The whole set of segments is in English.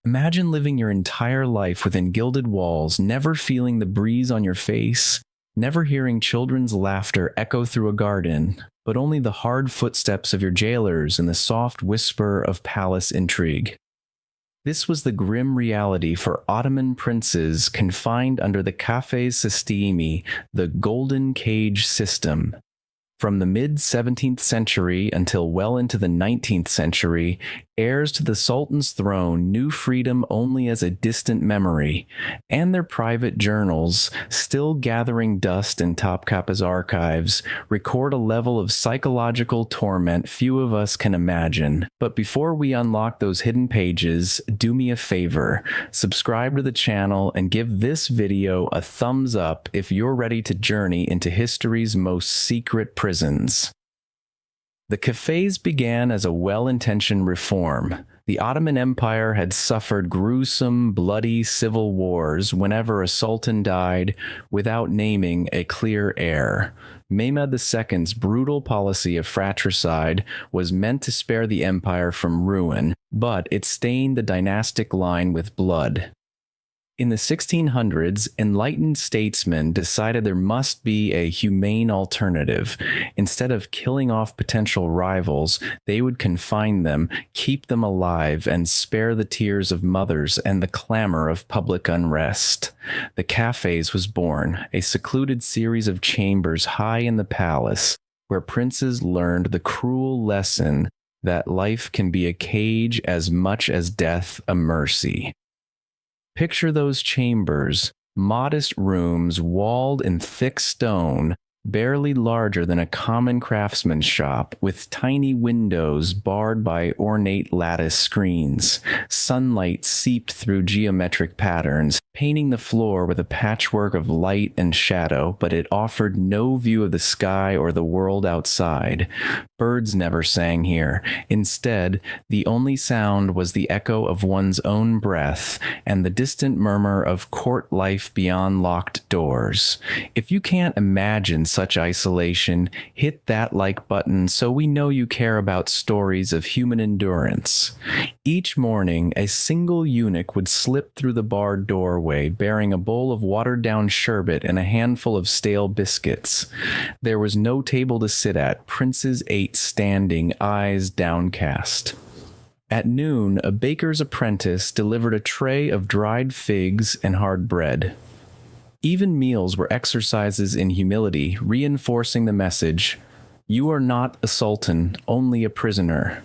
Imagine living your entire life within gilded walls, never feeling the breeze on your face, never hearing children's laughter echo through a garden, but only the hard footsteps of your jailers and the soft whisper of palace intrigue. This was the grim reality for Ottoman princes confined under the kafes sistemi, the golden cage system. From the mid-17th century until well into the 19th century, heirs to the Sultan's throne knew freedom only as a distant memory, and their private journals, still gathering dust in Topkapı's archives, record a level of psychological torment few of us can imagine. But before we unlock those hidden pages, do me a favor, subscribe to the channel and give this video a thumbs up if you're ready to journey into history's most secret prisons. The kafes began as a well-intentioned reform. The Ottoman Empire had suffered gruesome, bloody civil wars whenever a sultan died without naming a clear heir. Mehmed II's brutal policy of fratricide was meant to spare the empire from ruin, but it stained the dynastic line with blood. In the 1600s, enlightened statesmen decided there must be a humane alternative. Instead of killing off potential rivals, they would confine them, keep them alive, and spare the tears of mothers and the clamor of public unrest. The kafes was born, a secluded series of chambers high in the palace, where princes learned the cruel lesson that life can be a cage as much as death a mercy. Picture those chambers, modest rooms walled in thick stone, barely larger than a common craftsman's shop, with tiny windows barred by ornate lattice screens. Sunlight seeped through geometric patterns, painting the floor with a patchwork of light and shadow, but it offered no view of the sky or the world outside. Birds never sang here. Instead, the only sound was the echo of one's own breath and the distant murmur of court life beyond locked doors. If you can't imagine such isolation, hit that like button so we know you care about stories of human endurance. Each morning, a single eunuch would slip through the barred doorway bearing a bowl of watered-down sherbet and a handful of stale biscuits. There was no table to sit at. Princes ate standing, eyes downcast. At noon, a baker's apprentice delivered a tray of dried figs and hard bread. Even meals were exercises in humility, reinforcing the message, "You are not a sultan, only a prisoner."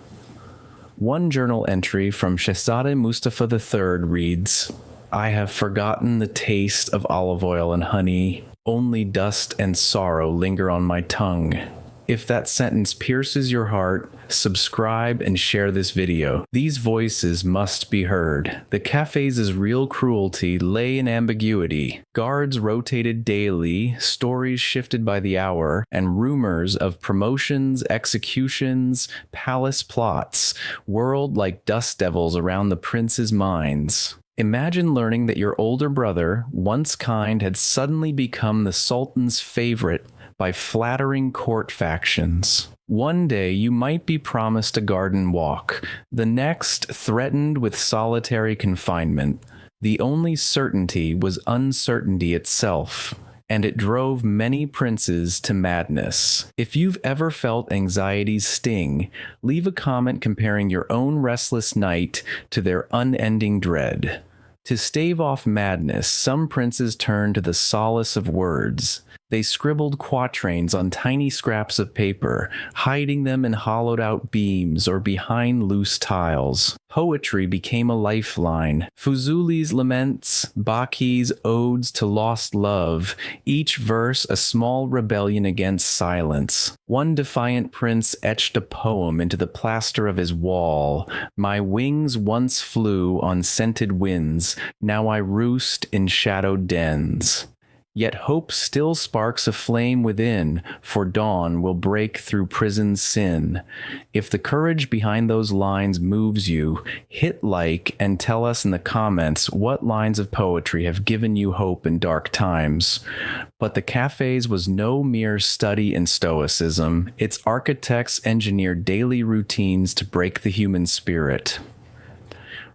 One journal entry from Shehzade Mustafa III reads, "I have forgotten the taste of olive oil and honey. Only dust and sorrow linger on my tongue." If that sentence pierces your heart, subscribe and share this video. These voices must be heard. The kafes' real cruelty lay in ambiguity. Guards rotated daily, stories shifted by the hour, and rumors of promotions, executions, palace plots whirled like dust devils around the prince's minds. Imagine learning that your older brother, once kind, had suddenly become the sultan's favorite by flattering court factions. One day you might be promised a garden walk, the next threatened with solitary confinement. The only certainty was uncertainty itself, and it drove many princes to madness. If you've ever felt anxiety's sting, leave a comment comparing your own restless night to their unending dread. To stave off madness, some princes turned to the solace of words. They scribbled quatrains on tiny scraps of paper, hiding them in hollowed-out beams or behind loose tiles. Poetry became a lifeline. Fuzuli's laments, Baki's odes to lost love, each verse a small rebellion against silence. One defiant prince etched a poem into the plaster of his wall. "My wings once flew on scented winds, now I roost in shadowed dens." Yet hope still sparks a flame within, for dawn will break through prison's sin. If the courage behind those lines moves you, hit like and tell us in the comments what lines of poetry have given you hope in dark times. But the kafes was no mere study in stoicism. Its architects engineered daily routines to break the human spirit.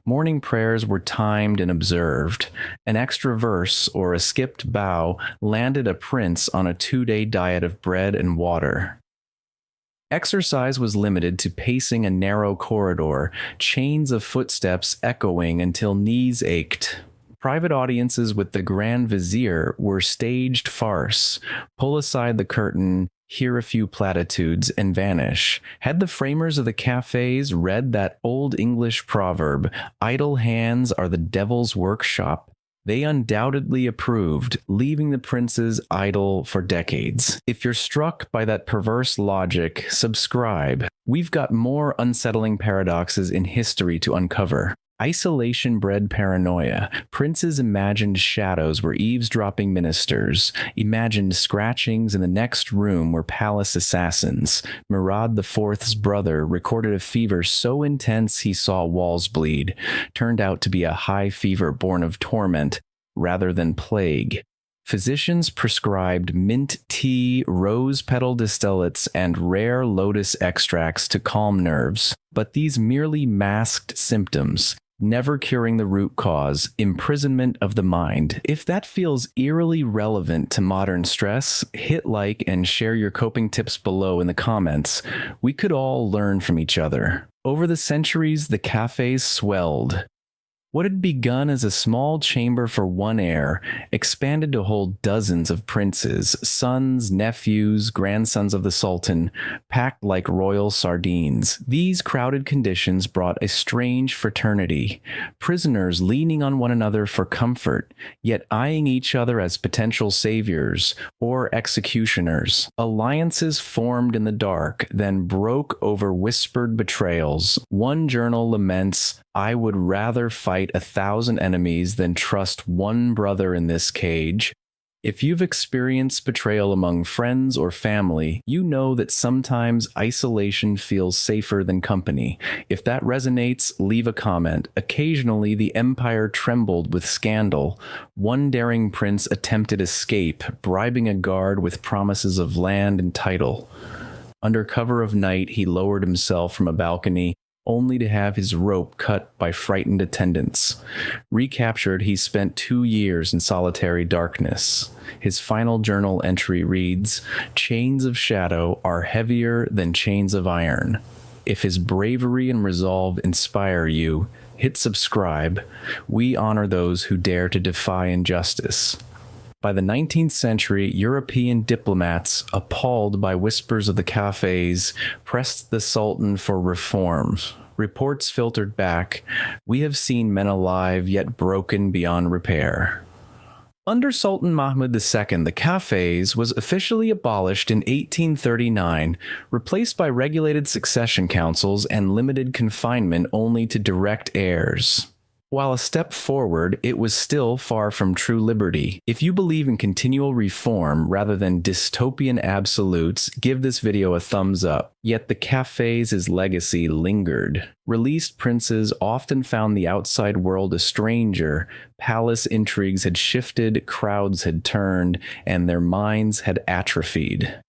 Morning prayers were timed and observed. An extra verse or a skipped bow landed a prince on a 2-day diet of bread and water. Exercise was limited to pacing a narrow corridor, chains of footsteps echoing until knees ached. Private audiences with the Grand Vizier were staged farce. Pull aside the curtain, hear a few platitudes, and vanish. Had the framers of the cafes read that old English proverb, "Idle hands are the devil's workshop," they undoubtedly approved, leaving the princes idle for decades. If you're struck by that perverse logic, subscribe. We've got more unsettling paradoxes in history to uncover. Isolation bred paranoia. Princes imagined shadows were eavesdropping ministers. Imagined scratchings in the next room were palace assassins. Murad IV's brother recorded a fever so intense he saw walls bleed. Turned out to be a high fever born of torment rather than plague. Physicians prescribed mint tea, rose petal distillates, and rare lotus extracts to calm nerves. But these merely masked symptoms, never curing the root cause, imprisonment of the mind. If that feels eerily relevant to modern stress, hit like and share your coping tips below in the comments. We could all learn from each other. Over the centuries, the cafes swelled. What had begun as a small chamber for one heir expanded to hold dozens of princes, sons, nephews, grandsons of the Sultan, packed like royal sardines. These crowded conditions brought a strange fraternity, prisoners leaning on one another for comfort, yet eyeing each other as potential saviors or executioners. Alliances formed in the dark, then broke over whispered betrayals. One journal laments, "I would rather fight 1,000 enemies than trust one brother in this cage." If you've experienced betrayal among friends or family, you know that sometimes isolation feels safer than company. If that resonates, leave a comment. Occasionally, the empire trembled with scandal. One daring prince attempted escape, bribing a guard with promises of land and title. Under cover of night, he lowered himself from a balcony, only to have his rope cut by frightened attendants. Recaptured, he spent 2 years in solitary darkness. His final journal entry reads, "Chains of shadow are heavier than chains of iron." If his bravery and resolve inspire you, hit subscribe. We honor those who dare to defy injustice. By the 19th century, European diplomats, appalled by whispers of the cafes, pressed the Sultan for reforms. Reports filtered back, "We have seen men alive yet broken beyond repair." Under Sultan Mahmud II, the cafes was officially abolished in 1839, replaced by regulated succession councils and limited confinement only to direct heirs. While a step forward, it was still far from true liberty. If you believe in continual reform rather than dystopian absolutes, give this video a thumbs up. Yet the cafes' legacy lingered. Released princes often found the outside world a stranger. Palace intrigues had shifted, crowds had turned, and their minds had atrophied.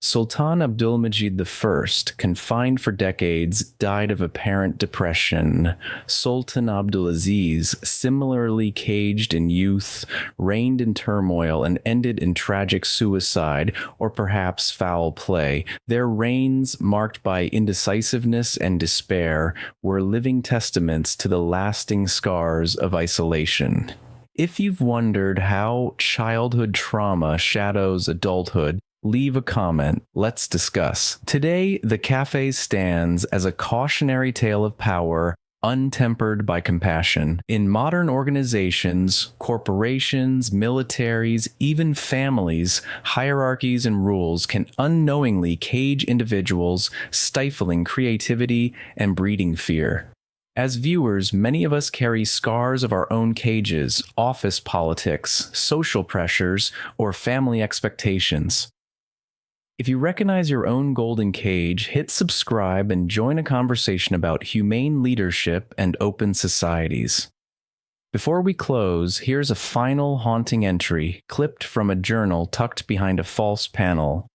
Sultan Abdulmejid I, confined for decades, died of apparent depression. Sultan Abdulaziz, similarly caged in youth, reigned in turmoil and ended in tragic suicide or perhaps foul play. Their reigns, marked by indecisiveness and despair, were living testaments to the lasting scars of isolation. If you've wondered how childhood trauma shadows adulthood, leave a comment. Let's discuss. Today, the cafe stands as a cautionary tale of power, untempered by compassion. In modern organizations, corporations, militaries, even families, hierarchies and rules can unknowingly cage individuals, stifling creativity and breeding fear. As viewers, many of us carry scars of our own cages, office politics, social pressures, or family expectations. If you recognize your own golden cage, hit subscribe and join a conversation about humane leadership and open societies. Before we close, here's a final haunting entry, clipped from a journal tucked behind a false panel.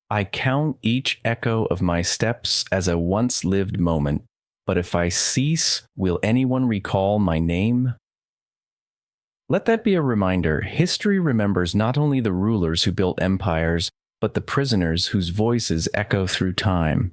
"I count each echo of my steps as a once-lived moment. But if I cease, will anyone recall my name? Let that be a reminder. History remembers not only the rulers who built empires, but the prisoners whose voices echo through time.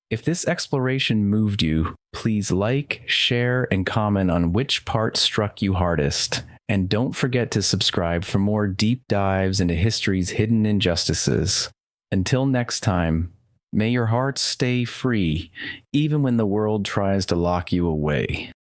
If this exploration moved you, please like, share, and comment on which part struck you hardest. And don't forget to subscribe for more deep dives into history's hidden injustices. Until next time, may your hearts stay free, even when the world tries to lock you away.